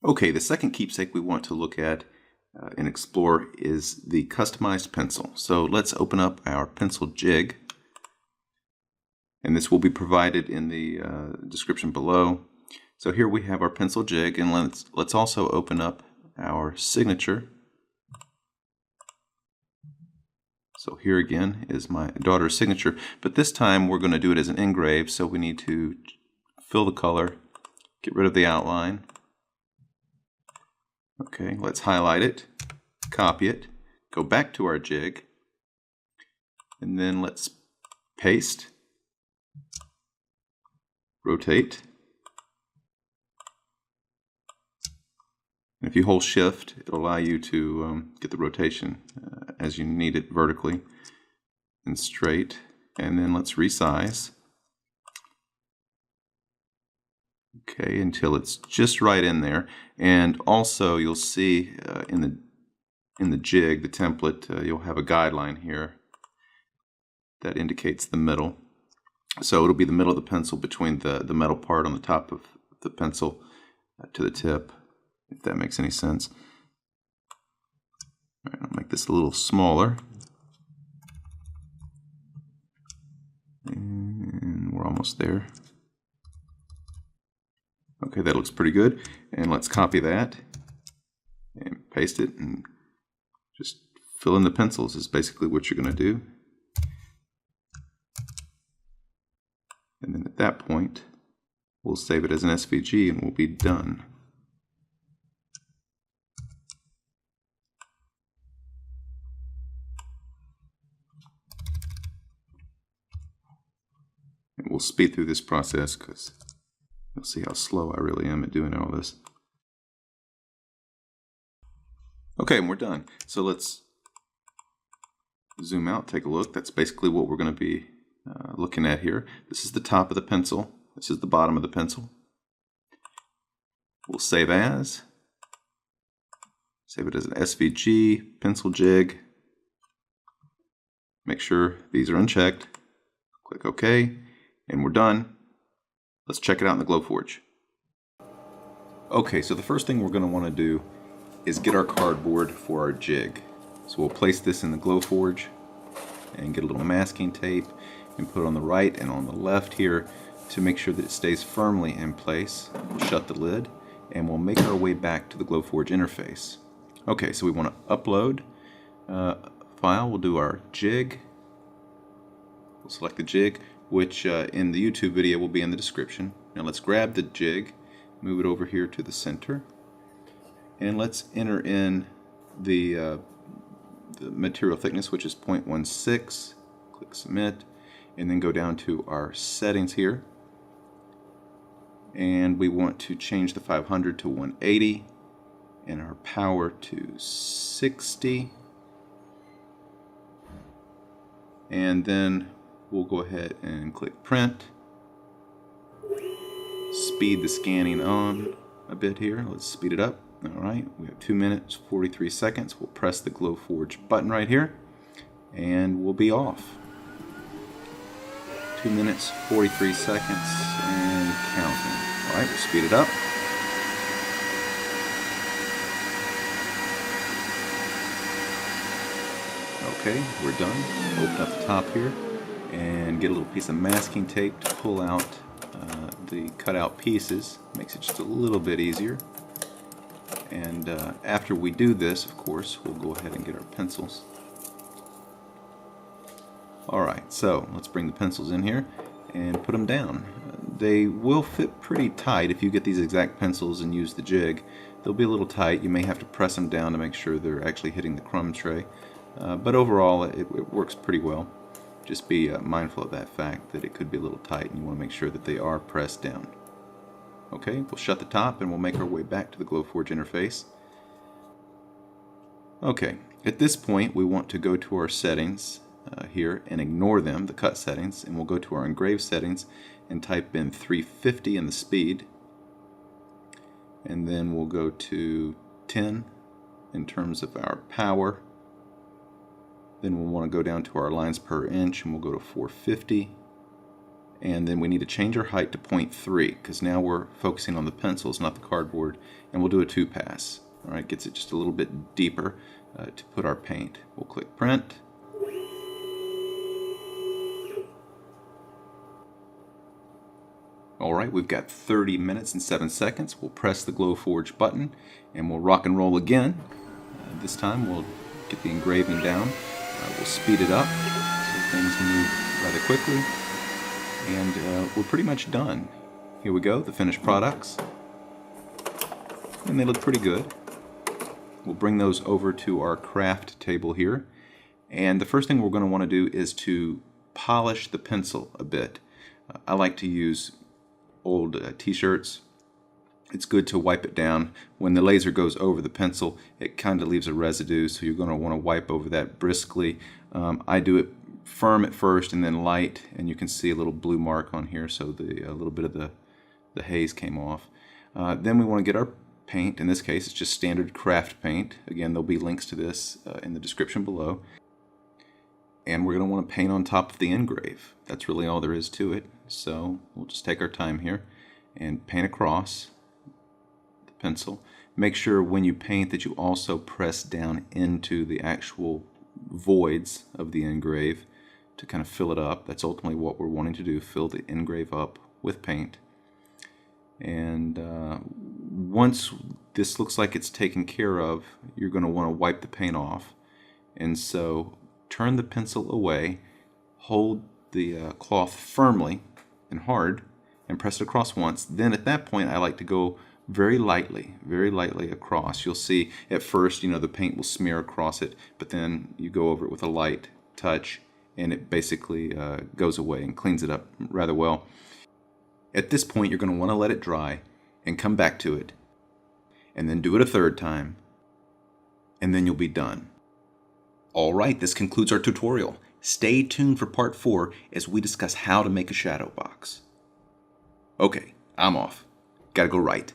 Okay, the second keepsake we want to look at and explore is the customized pencil. So let's open up our pencil jig, and this will be provided in the description below. So here we have our pencil jig, and let's also open up our signature. So here again is my daughter's signature, but this time we're going to do it as an engrave, so we need to fill the color, get rid of the outline. Okay, let's highlight it, copy it, go back to our jig, and then let's paste, rotate. And if you hold shift, it'll allow you to get the rotation as you need it vertically and straight. And then let's resize. Okay, until it's just right in there. And also you'll see in the jig, the template, you'll have a guideline here that indicates the middle. So it'll be the middle of the pencil between the metal part on the top of the pencil to the tip, if that makes any sense. All right, I'll make this a little smaller. And we're almost there. Okay, that looks pretty good. And let's copy that and paste it and just fill in the pencils is basically what you're going to do. And then at that point, we'll save it as an SVG and we'll be done. And we'll speed through this process because you'll see how slow I really am at doing all this. Okay, and we're done. So let's zoom out, take a look. That's basically what we're going to be looking at here. This is the top of the pencil. This is the bottom of the pencil. We'll save as. Save it as an SVG, pencil jig. Make sure these are unchecked. Click OK, and we're done. Let's check it out in the Glowforge. Okay, so the first thing we're going to want to do is get our cardboard for our jig. So we'll place this in the Glowforge and get a little masking tape and put it on the right and on the left here to make sure that it stays firmly in place. We'll shut the lid and we'll make our way back to the Glowforge interface. Okay, so we want to upload file. We'll do our jig. We'll select the jig, which in the YouTube video will be in the description. Now let's grab the jig, move it over here to the center, and let's enter in the material thickness, which is 0.16. Click submit, and then go down to our settings here, and we want to change the 500 to 180 and our power to 60, and then we'll go ahead and click print. Speed the scanning on a bit here. Let's speed it up. Alright, we have 2 minutes 43 seconds. We'll press the Glowforge button right here and we'll be off. 2 minutes 43 seconds and counting. Alright, we'll speed it up. Okay, we're done. Open up the top here and get a little piece of masking tape to pull out the cutout pieces. Makes it just a little bit easier. And after we do this, of course, we'll go ahead and get our pencils. Alright, so let's bring the pencils in here and put them down. They will fit pretty tight if you get these exact pencils and use the jig. They'll be a little tight. You may have to press them down to make sure they're actually hitting the crumb tray. But overall, it works pretty well. Just be mindful of that fact that it could be a little tight and you want to make sure that they are pressed down. Okay, we'll shut the top and we'll make our way back to the Glowforge interface. Okay, at this point we want to go to our settings here and ignore them, the cut settings, and we'll go to our engrave settings and type in 350 in the speed, and then we'll go to 10 in terms of our power. Then we'll want to go down to our lines per inch and we'll go to 450, and then we need to change our height to 0.3 because now we're focusing on the pencils, not the cardboard, and we'll do a 2-pass. All right, gets it just a little bit deeper to put our paint. We'll click print. All right, we've got 30 minutes and 7 seconds. We'll press the Glowforge button and we'll rock and roll again. This time we'll get the engraving down. We'll speed it up so things move rather quickly. And we're pretty much done. Here we go, the finished products. And they look pretty good. We'll bring those over to our craft table here. And the first thing we're going to want to do is to polish the pencil a bit. I like to use old t-shirts. It's good to wipe it down. When the laser goes over the pencil, it kind of leaves a residue, so you're going to want to wipe over that briskly. I do it firm at first and then light, and you can see a little blue mark on here, so a little bit of the haze came off. Then we want to get our paint. In this case, it's just standard craft paint. Again, there'll be links to this in the description below. And we're going to want to paint on top of the engrave. That's really all there is to it. So we'll just take our time here and paint across the pencil. Make sure when you paint that you also press down into the actual voids of the engrave to kind of fill it up. That's ultimately what we're wanting to do, fill the engrave up with paint. And once this looks like it's taken care of, you're going to want to wipe the paint off. And so turn the pencil away, hold the cloth firmly and hard, and press it across once. Then at that point, I like to go very lightly across. You'll see at first, the paint will smear across it, but then you go over it with a light touch, and it basically goes away and cleans it up rather well. At this point, you're going to want to let it dry and come back to it, and then do it a third time, and then you'll be done. Alright, this concludes our tutorial. Stay tuned for part 4 as we discuss how to make a shadow box. Okay, I'm off. Gotta go write.